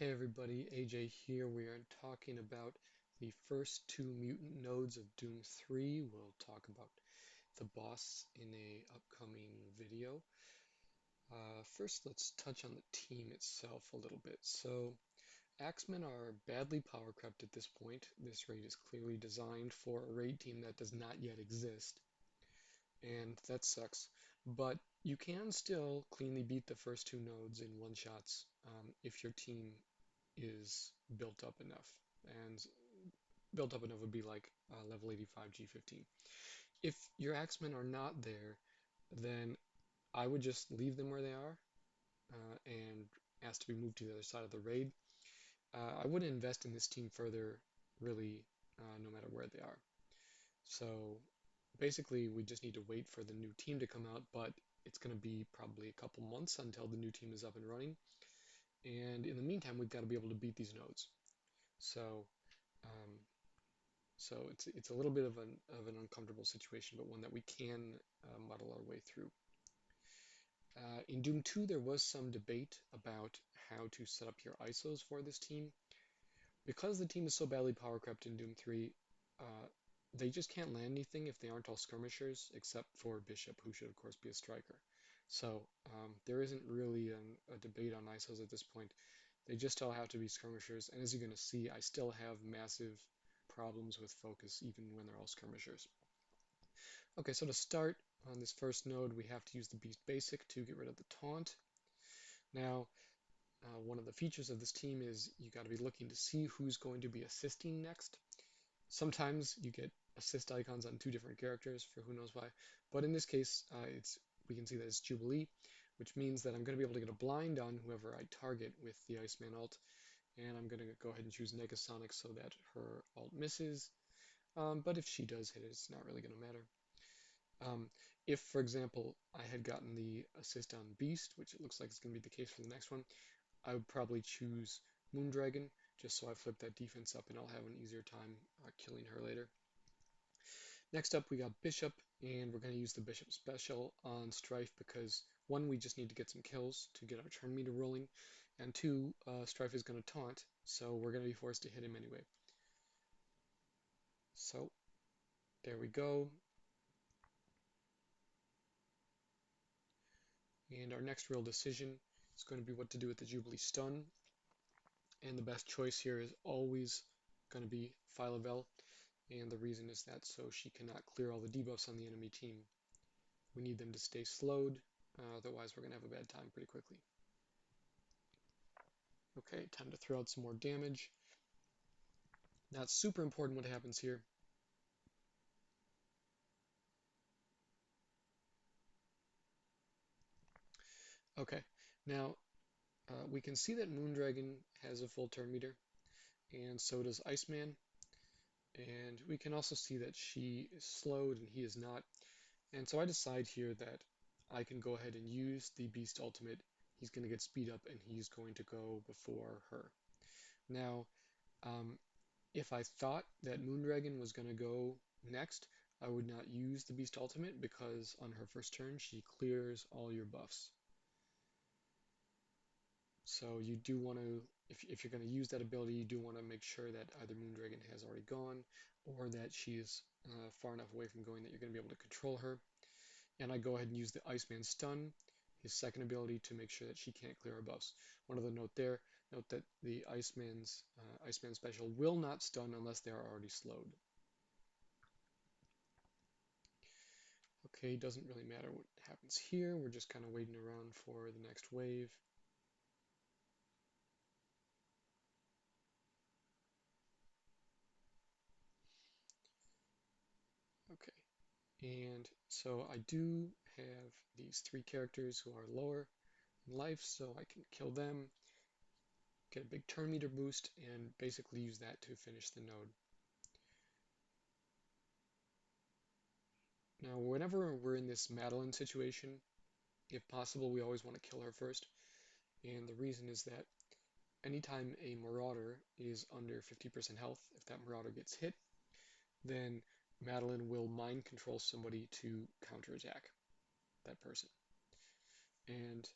Hey everybody, AJ here. We are talking about the first two mutant nodes of Doom 3. We'll talk about the boss in a upcoming video. First, let's touch on the team itself a little bit. So, Axemen are badly power crept at this point. This raid is clearly designed for a raid team that does not yet exist, and that sucks. But you can still cleanly beat the first two nodes in one-shots if your team is built up enough. And built up enough would be like level 85 G15. If your axemen are not there, then I would just leave them where they are and ask to be moved to the other side of the raid. I wouldn't invest in this team further, really, no matter where they are. So basically, we just need to wait for the new team to come out, but it's going to be probably a couple months until the new team is up and running. And in the meantime, we've got to be able to beat these nodes. So um, So it's a little bit of an uncomfortable situation, but one that we can muddle our way through. In Doom 2, there was some debate about how to set up your ISOs for this team. Because the team is so badly power crept in Doom 3, they just can't land anything if they aren't all skirmishers, except for Bishop, who should of course be a striker. So there isn't really a debate on ISOs at this point. They just all have to be skirmishers, and as you're going to see, I still have massive problems with focus even when they're all skirmishers. Okay, so to start on this first node, we have to use the Beast Basic to get rid of the taunt. Now, one of the features of this team is you got to be looking to see who's going to be assisting next. Sometimes you get assist icons on two different characters for who knows why, but in this case, we can see that it's Jubilee, which means that I'm going to be able to get a blind on whoever I target with the Iceman ult, and I'm going to go ahead and choose Negasonic so that her ult misses, but if she does hit it, it's not really going to matter. If, for example, I had gotten the assist on Beast, which it looks like it's going to be the case for the next one, I would probably choose Moondragon, just so I flip that defense up and I'll have an easier time killing her later. Next up, we got Bishop, and we're going to use the Bishop special on Strife because, one, we just need to get some kills to get our turn meter rolling, and two, Strife is going to taunt, so we're going to be forced to hit him anyway. So, there we go. And our next real decision is going to be what to do with the Jubilee Stun. And the best choice here is always going to be Phyla-Vell. And the reason is that so she cannot clear all the debuffs on the enemy team. We need them to stay slowed, otherwise we're going to have a bad time pretty quickly. Okay, time to throw out some more damage. Now it's super important what happens here. Okay, now we can see that Moondragon has a full turn meter, and so does Iceman. And we can also see that she is slowed and he is not. And so I decide here that I can go ahead and use the Beast Ultimate. He's going to get speed up and he's going to go before her. Now, if I thought that Moondragon was going to go next, I would not use the Beast Ultimate because on her first turn she clears all your buffs. So you do want to, if you're going to use that ability, you do want to make sure that either Moondragon has already gone or that she is far enough away from going that you're going to be able to control her. And I go ahead and use the Iceman Stun, his second ability, to make sure that she can't clear our buffs. One other note there, note that the Iceman special will not stun unless they are already slowed. Okay, doesn't really matter what happens here. We're just kind of waiting around for the next wave. Okay, and so I do have these three characters who are lower in life, so I can kill them, get a big turn meter boost, and basically use that to finish the node. Now, whenever we're in this Madeline situation, if possible, we always want to kill her first. And the reason is that anytime a Marauder is under 50% health, if that Marauder gets hit, then Madeline will mind control somebody to counterattack that person. And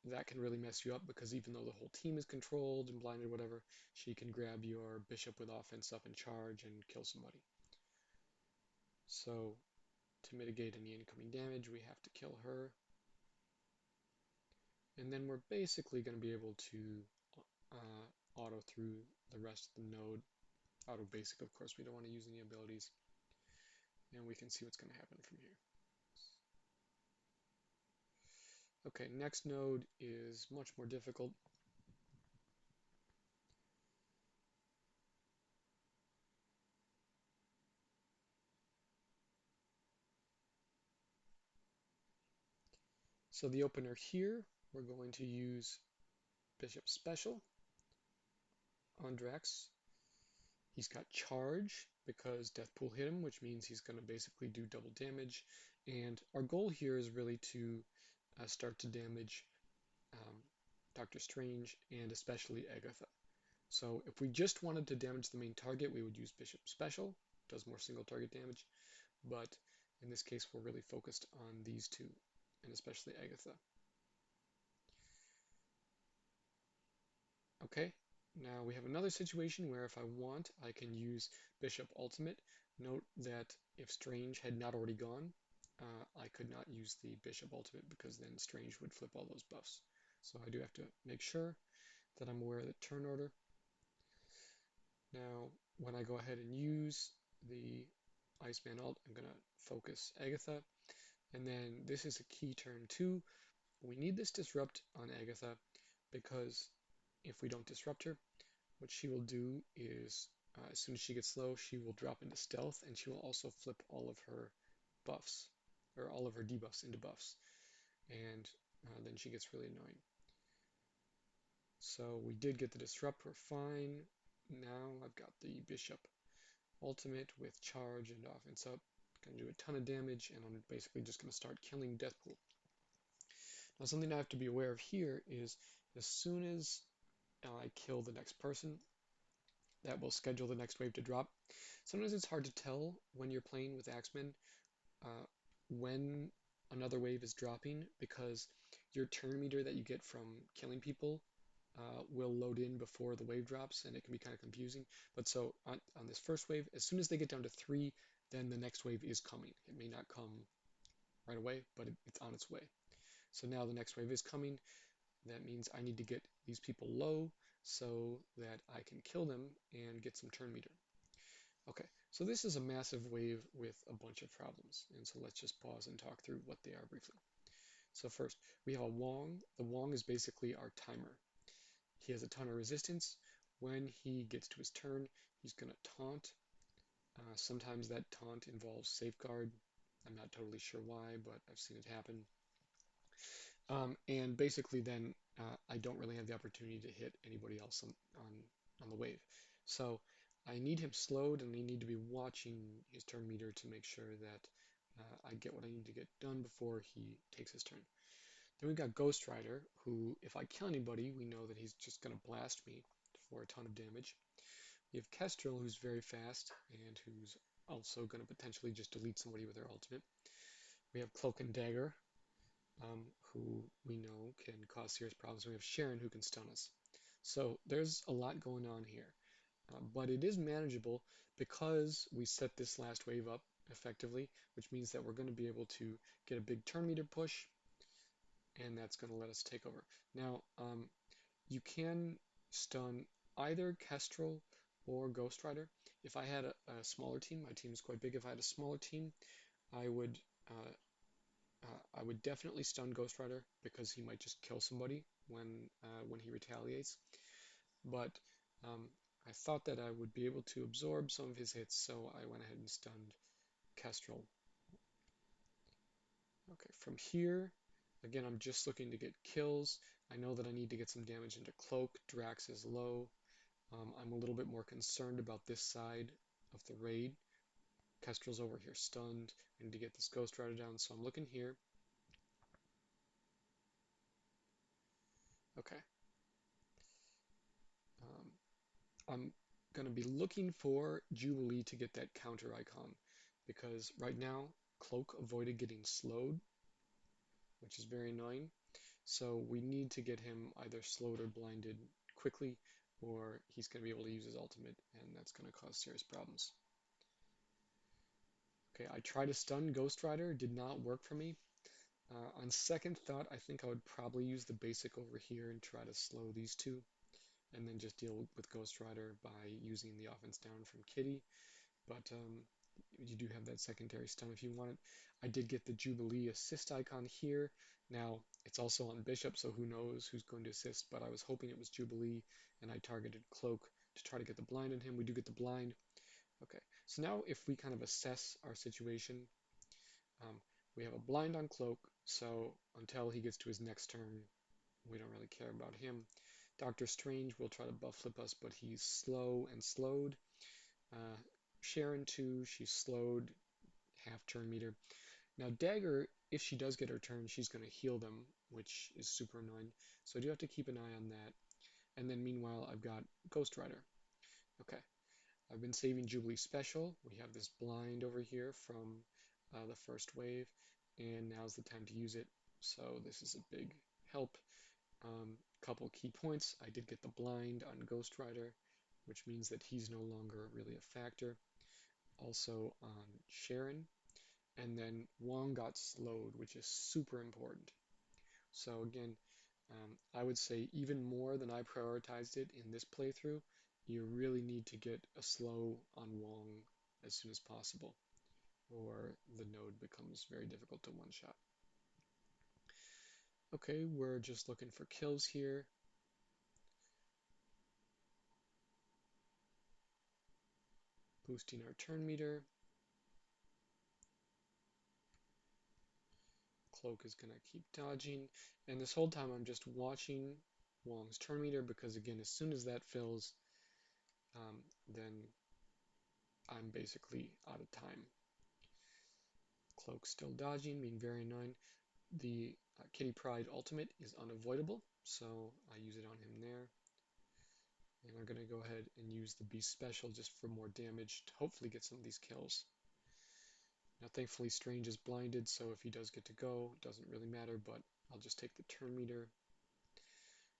that can really mess you up because even though the whole team is controlled and blinded or whatever, she can grab your bishop with offense up and charge and kill somebody. So to mitigate any incoming damage, we have to kill her. And then we're basically going to be able to auto through the rest of the node. Auto basic, of course, we don't want to use any abilities. And we can see what's going to happen from here. Okay, next node is much more difficult. So the opener here, we're going to use Bishop Special on Drax. He's got charge because Deathpool hit him, which means he's going to basically do double damage. And our goal here is really to start to damage Doctor Strange and especially Agatha. So if we just wanted to damage the main target, we would use Bishop Special, does more single target damage. But in this case, we're really focused on these two, and especially Agatha. Okay, now we have another situation where if I want, I can use Bishop Ultimate. Note that if Strange had not already gone, I could not use the Bishop Ultimate because then Strange would flip all those buffs. So I do have to make sure that I'm aware of the turn order. Now, when I go ahead and use the Iceman ult, I'm going to focus Agatha. And then this is a key turn too. We need this disrupt on Agatha because if we don't disrupt her, what she will do is as soon as she gets low, she will drop into stealth and she will also flip all of her buffs or all of her debuffs into buffs. And then she gets really annoying. So we did get the disrupt, we're fine. Now I've got the Bishop ultimate with charge and offense up. Gonna do a ton of damage and I'm basically just gonna start killing Deathpool. Now something I have to be aware of here is as soon as I kill the next person, that will schedule the next wave to drop. Sometimes it's hard to tell when you're playing with Axemen when another wave is dropping because your turn meter that you get from killing people will load in before the wave drops and it can be kind of confusing. But so on this first wave, as soon as they get down to 3, then the next wave is coming. It may not come right away, but it's on its way. So now the next wave is coming. That means I need to get these people low so that I can kill them and get some turn meter. Okay, so this is a massive wave with a bunch of problems, and so let's just pause and talk through what they are briefly. So first, we have a Wong. The Wong is basically our timer. He has a ton of resistance. When he gets to his turn, he's going to taunt. Sometimes that taunt involves safeguard. I'm not totally sure why, but I've seen it happen. And basically then I don't really have the opportunity to hit anybody else on the wave. So I need him slowed and I need to be watching his turn meter to make sure that I get what I need to get done before he takes his turn. Then we've got Ghost Rider, who if I kill anybody, we know that he's just going to blast me for a ton of damage. We have Kestrel, who's very fast and who's also going to potentially just delete somebody with her ultimate. We have Cloak and Dagger, who we know can cause serious problems. We have Sharon, who can stun us. So there's a lot going on here, but it is manageable because we set this last wave up effectively, which means that we're going to be able to get a big turn meter push, and that's going to let us take over. Now, you can stun either Kestrel or Ghost Rider. If I had a smaller team, my team is quite big. If I had a smaller team, I would definitely stun Ghost Rider because he might just kill somebody when he retaliates. But I thought that I would be able to absorb some of his hits, so I went ahead and stunned Kestrel. Okay, from here, again, I'm just looking to get kills. I know that I need to get some damage into Cloak. Drax is low. I'm a little bit more concerned about this side of the raid. Kestrel's over here stunned. I need to get this Ghost Rider down, so I'm looking here. Okay. I'm going to be looking for Jubilee to get that counter icon because right now Cloak avoided getting slowed, which is very annoying. So we need to get him either slowed or blinded quickly, or he's going to be able to use his ultimate, and that's going to cause serious problems. Okay, I tried to stun Ghost Rider, did not work for me. On second thought, I think I would probably use the basic over here and try to slow these two, and then just deal with Ghost Rider by using the offense down from Kitty. But you do have that secondary stun if you want it. I did get the Jubilee assist icon here. Now, it's also on Bishop, so who knows who's going to assist, but I was hoping it was Jubilee, and I targeted Cloak to try to get the blind on him. We do get the blind. Okay, so now if we kind of assess our situation, um, we have a blind on Cloak, so until he gets to his next turn, we don't really care about him. Doctor Strange will try to buff flip us, but he's slow and slowed. Uh, Sharon too, she's slowed, half turn meter. Now Dagger, if she does get her turn, she's going to heal them, which is super annoying. So I do have to keep an eye on that. And then meanwhile, I've got Ghost Rider. Okay, I've been saving Jubilee Special. We have this blind over here from the first wave, and now's the time to use it. So this is a big help. Couple key points. I did get the blind on Ghost Rider, which means that he's no longer really a factor. Also on Sharon, and then Wong got slowed, which is super important. So again, I would say even more than I prioritized it in this playthrough, you really need to get a slow on Wong as soon as possible, or the node becomes very difficult to one-shot. Okay, we're just looking for kills here. Boosting our turn meter. Cloak is going to keep dodging, and this whole time I'm just watching Wong's turn meter because again, as soon as that fills, then I'm basically out of time. Cloak still dodging, being very annoying. The Kitty Pryde ultimate is unavoidable, so I use it on him there. And I'm going to go ahead and use the Beast Special just for more damage to hopefully get some of these kills. Now thankfully Strange is blinded, so if he does get to go, it doesn't really matter, but I'll just take the turn meter.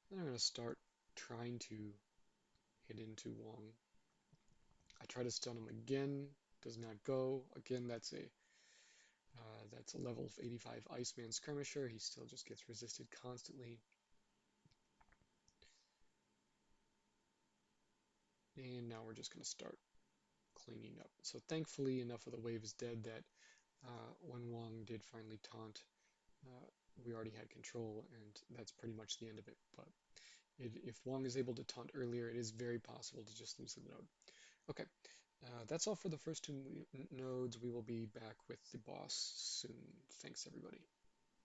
And I'm going to start trying to hit into Wong. I try to stun him again, does not go. Again, that's a level 85 Iceman Skirmisher. He still just gets resisted constantly. And now we're just going to start cleaning up. So thankfully enough of the wave is dead that when Wong did finally taunt, we already had control, and that's pretty much the end of it. But if Wong is able to taunt earlier, it is very possible to just lose the node. Okay, that's all for the first two nodes. We will be back with the boss soon. Thanks, everybody.